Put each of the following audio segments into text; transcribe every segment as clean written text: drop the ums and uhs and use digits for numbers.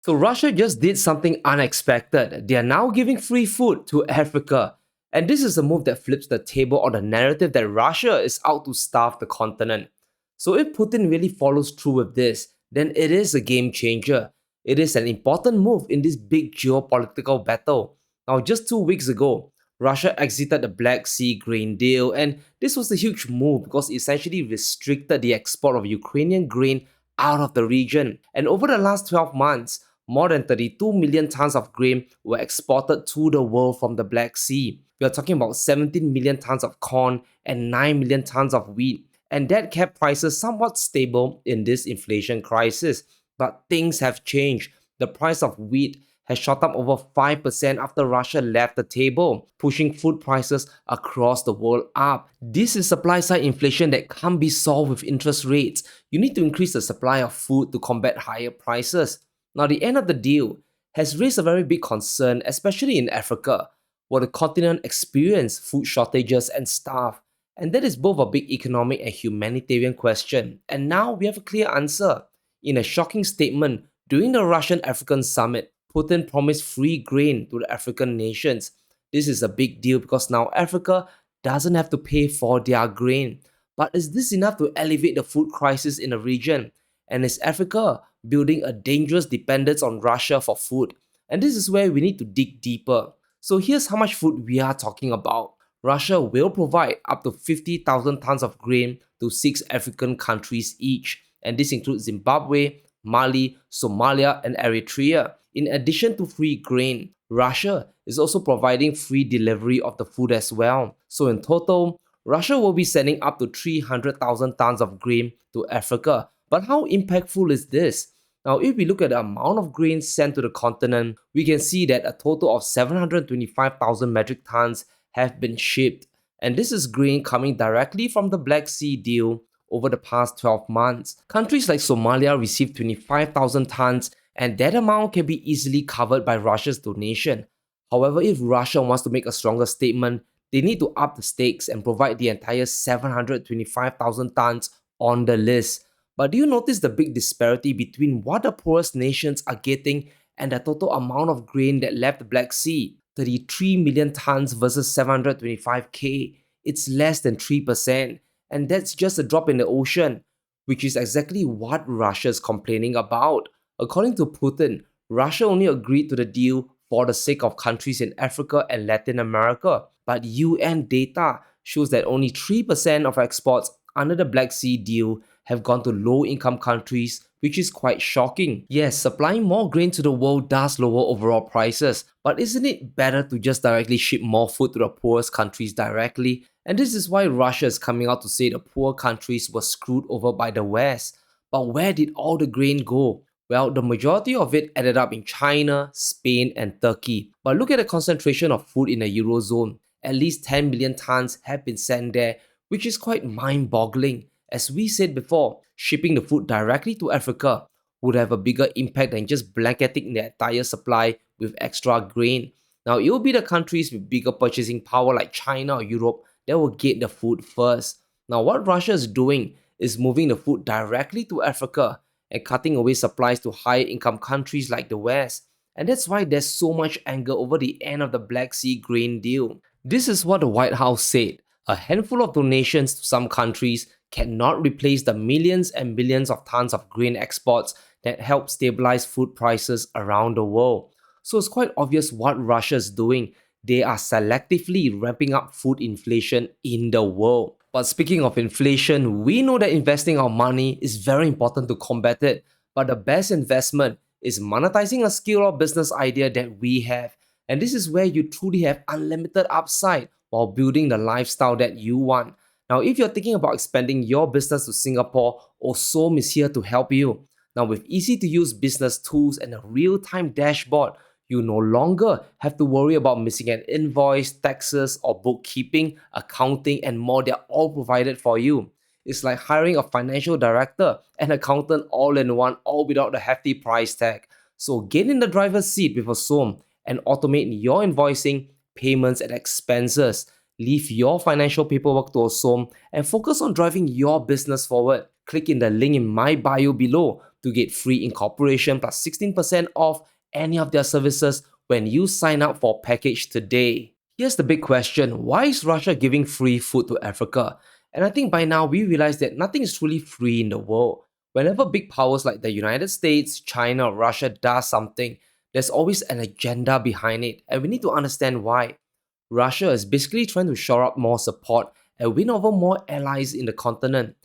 So Russia just did something unexpected. They are now giving free food to Africa. And this is a move that flips the table on the narrative that Russia is out to starve the continent. So if Putin really follows through with this, then it is a game changer. It is an important move in this big geopolitical battle. Now, just 2 weeks ago, Russia exited the Black Sea grain deal, and this was a huge move because it essentially restricted the export of Ukrainian grain out of the region. And over the last 12 months, more than 32 million tons of grain were exported to the world from the Black Sea. We are talking about 17 million tons of corn and 9 million tons of wheat. And that kept prices somewhat stable in this inflation crisis. But things have changed. The price of wheat has shot up over 5% after Russia left the table, pushing food prices across the world up. This is supply side inflation that can't be solved with interest rates. You need to increase the supply of food to combat higher prices. Now, the end of the deal has raised a very big concern, especially in Africa, where the continent experienced food shortages and starve. And that is both a big economic and humanitarian question. And now we have a clear answer. In a shocking statement during the Russian African summit, Putin promised free grain to the African nations. This is a big deal because now Africa doesn't have to pay for their grain. But is this enough to elevate the food crisis in the region? And is Africa building a dangerous dependence on Russia for food? And this is where we need to dig deeper. So here's how much food we are talking about. Russia will provide up to 50,000 tons of grain to 6 African countries each, and this includes Zimbabwe, Mali, Somalia, and Eritrea. In addition to free grain, Russia is also providing free delivery of the food as well. So in total, Russia will be sending up to 300,000 tons of grain to Africa. But how impactful is this? Now, if we look at the amount of grain sent to the continent, we can see that a total of 725,000 metric tons have been shipped. And this is grain coming directly from the Black Sea deal over the past 12 months. Countries like Somalia received 25,000 tons, and that amount can be easily covered by Russia's donation. However, if Russia wants to make a stronger statement, they need to up the stakes and provide the entire 725,000 tons on the list. But do you notice the big disparity between what the poorest nations are getting and the total amount of grain that left the Black Sea? 33 million tons versus 725k. It's less than 3%. And that's just a drop in the ocean, which is exactly what Russia is complaining about. According to Putin, Russia only agreed to the deal for the sake of countries in Africa and Latin America. But UN data shows that only 3% of exports under the Black Sea deal have gone to low-income countries, which is quite shocking. Yes, supplying more grain to the world does lower overall prices, but isn't it better to just directly ship more food to the poorest countries directly? And this is why Russia is coming out to say the poor countries were screwed over by the West. But where did all the grain go? Well, the majority of it ended up in China, Spain, and Turkey. But look at the concentration of food in the Eurozone. At least 10 million tons have been sent there, which is quite mind-boggling. As we said before, shipping the food directly to Africa would have a bigger impact than just blanketing the entire supply with extra grain. Now, it will be the countries with bigger purchasing power like China or Europe that will get the food first. Now, what Russia is doing is moving the food directly to Africa and cutting away supplies to higher income countries like the West. And that's why there's so much anger over the end of the Black Sea grain deal. This is what the White House said. A handful of donations to some countries cannot replace the millions and billions of tons of grain exports that help stabilize food prices around the world. So it's quite obvious what Russia is doing. They are selectively ramping up food inflation in the world. But speaking of inflation, we know that investing our money is very important to combat it. But the best investment is monetizing a skill or business idea that we have. And this is where you truly have unlimited upside while building the lifestyle that you want. Now, if you're thinking about expanding your business to Singapore, Osome is here to help you. Now, with easy-to-use business tools and a real-time dashboard, you no longer have to worry about missing an invoice, taxes, or bookkeeping, accounting, and more. They're all provided for you. It's like hiring a financial director and accountant all in one, all without the hefty price tag. So get in the driver's seat with Osome and automate your invoicing, payments, and expenses. Leave your financial paperwork to Osome and focus on driving your business forward. Click in the link in my bio below to get free incorporation plus 16% off any of their services when you sign up for a package today. Here's the big question: why is Russia giving free food to Africa? And I think by now we realize that nothing is truly free in the world. Whenever big powers like the United States, China, or Russia does something, there's always an agenda behind it, and we need to understand why. Russia is basically trying to shore up more support and win over more allies in the continent.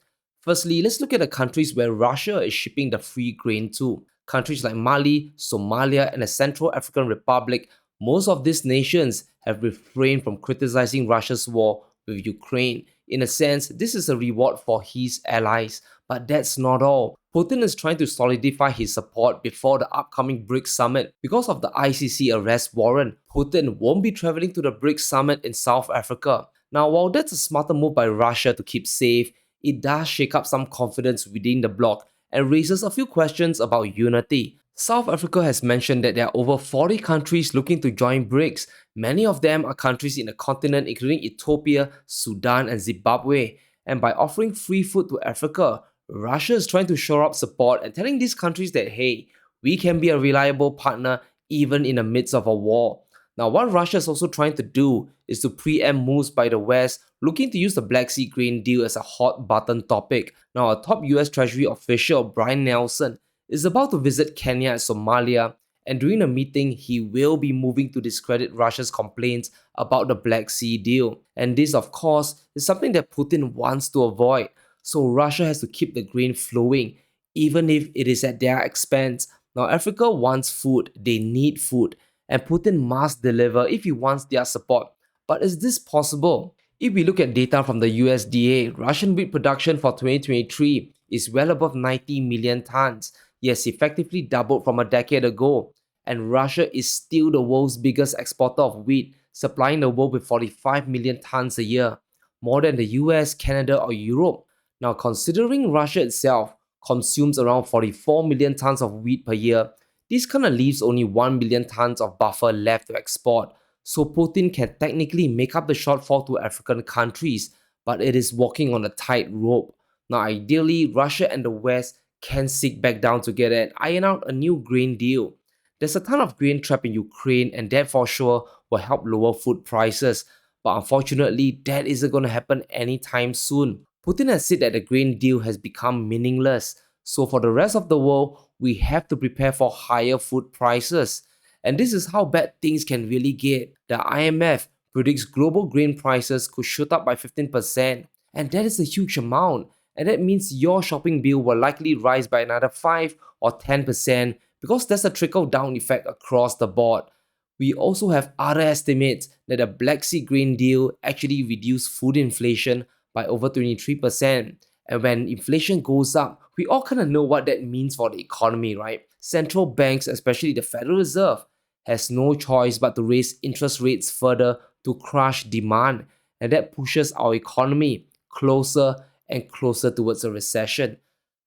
Firstly, let's look at the countries where Russia is shipping the free grain to. Countries like Mali, Somalia, and the Central African Republic. Most of these nations have refrained from criticizing Russia's war with Ukraine. In a sense, this is a reward for his allies. But that's not all. Putin is trying to solidify his support before the upcoming BRICS summit. Because of the ICC arrest warrant, Putin won't be traveling to the BRICS summit in South Africa. Now, while that's a smarter move by Russia to keep safe, it does shake up some confidence within the bloc and raises a few questions about unity. South Africa has mentioned that there are over 40 countries looking to join BRICS. Many of them are countries in the continent, including Ethiopia, Sudan, and Zimbabwe. And by offering free food to Africa, Russia is trying to shore up support and telling these countries that, hey, we can be a reliable partner even in the midst of a war. Now, what Russia is also trying to do is to preempt moves by the West looking to use the Black Sea grain deal as a hot button topic. Now, a top US Treasury official, Brian Nelson, is about to visit Kenya and Somalia, and during a meeting, he will be moving to discredit Russia's complaints about the Black Sea deal. And this, of course, is something that Putin wants to avoid. So Russia has to keep the grain flowing, even if it is at their expense. Now, Africa wants food, they need food, and Putin must deliver if he wants their support. But is this possible? If we look at data from the USDA, Russian wheat production for 2023 is well above 90 million tons. Yes, effectively doubled from a decade ago. And Russia is still the world's biggest exporter of wheat, supplying the world with 45 million tons a year, more than the US, Canada, or Europe. Now, considering Russia itself consumes around 44 million tons of wheat per year, this kind of leaves only 1 million tons of buffer left to export. So Putin can technically make up the shortfall to African countries, but it is walking on a tight rope. Now, ideally, Russia and the West can sit back down together and iron out a new grain deal. There's a ton of grain trapped in Ukraine, and that for sure will help lower food prices. But unfortunately, that isn't going to happen anytime soon. Putin has said that the grain deal has become meaningless. So for the rest of the world, we have to prepare for higher food prices. And this is how bad things can really get. The IMF predicts global grain prices could shoot up by 15%. And that is a huge amount. And that means your shopping bill will likely rise by another 5 or 10% because there's a trickle-down effect across the board. We also have other estimates that the Black Sea grain deal actually reduced food inflation by over 23%. And when inflation goes up, we all kind of know what that means for the economy, right? Central banks, especially the Federal Reserve, has no choice but to raise interest rates further to crush demand. And that pushes our economy closer and closer towards a recession.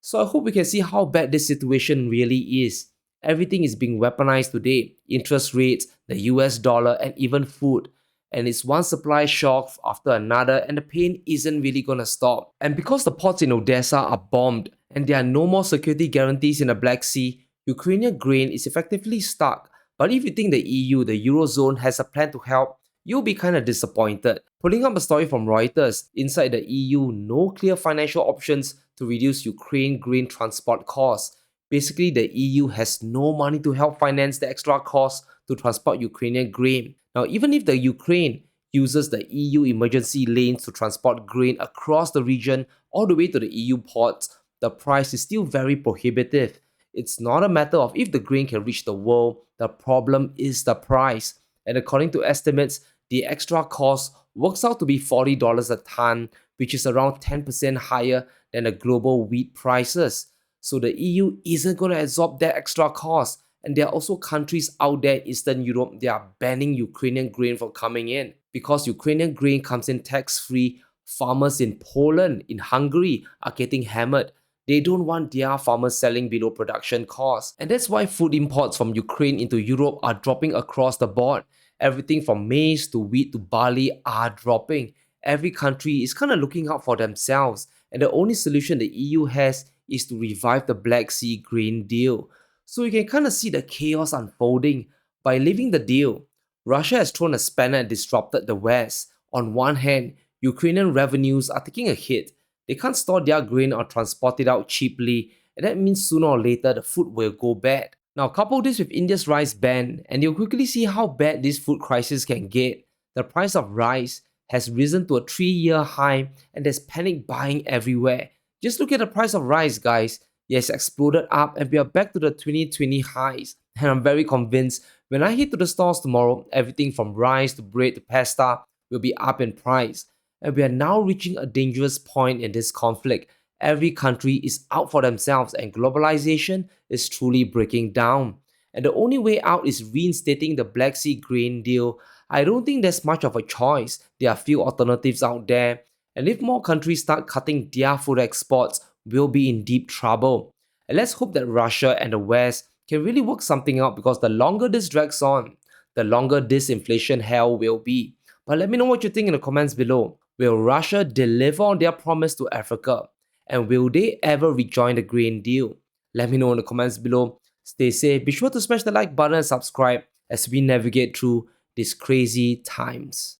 So I hope we can see how bad this situation really is. Everything is being weaponized today. Interest rates, the US dollar, and even food. And it's one supply shock after another, and the pain isn't really gonna stop. And because the ports in Odessa are bombed and there are no more security guarantees in the Black Sea, Ukrainian grain is effectively stuck. But if you think the EU, the Eurozone, has a plan to help, you'll be kind of disappointed. Pulling up a story from Reuters, inside the EU, no clear financial options to reduce Ukraine grain transport costs. Basically, the EU has no money to help finance the extra costs to transport Ukrainian grain. Now, even if the Ukraine uses the EU emergency lanes to transport grain across the region all the way to the EU ports, the price is still very prohibitive. It's not a matter of if the grain can reach the world, the problem is the price. And according to estimates, the extra cost works out to be $40 a ton, which is around 10% higher than the global wheat prices. So the EU isn't going to absorb that extra cost. And there are also countries out there in Eastern Europe that are banning Ukrainian grain from coming in. Because Ukrainian grain comes in tax-free, farmers in Poland, in Hungary are getting hammered. They don't want their farmers selling below production costs. And that's why food imports from Ukraine into Europe are dropping across the board. Everything from maize to wheat to barley are dropping. Every country is kind of looking out for themselves. And the only solution the EU has is to revive the Black Sea grain deal. So you can kind of see the chaos unfolding by leaving the deal. Russia has thrown a spanner and disrupted the West. On one hand, Ukrainian revenues are taking a hit. They can't store their grain or transport it out cheaply, and that means sooner or later the food will go bad. Now, couple this with India's rice ban, and you'll quickly see how bad this food crisis can get. The price of rice has risen to a 3-year high, and there's panic buying everywhere. Just look at the price of rice, guys. It has exploded up, and we are back to the 2020 highs. And I'm very convinced when I head to the stores tomorrow, everything from rice to bread to pasta will be up in price. And we are now reaching a dangerous point in this conflict. Every country is out for themselves, and globalization is truly breaking down. And the only way out is reinstating the Black Sea grain deal. I don't think there's much of a choice. There are few alternatives out there. And if more countries start cutting their food exports, we'll be in deep trouble. And let's hope that Russia and the West can really work something out, because the longer this drags on, the longer this inflation hell will be. But let me know what you think in the comments below. Will Russia deliver on their promise to Africa? And will they ever rejoin the grain deal? Let me know in the comments below. Stay safe. Be sure to smash the like button and subscribe as we navigate through these crazy times.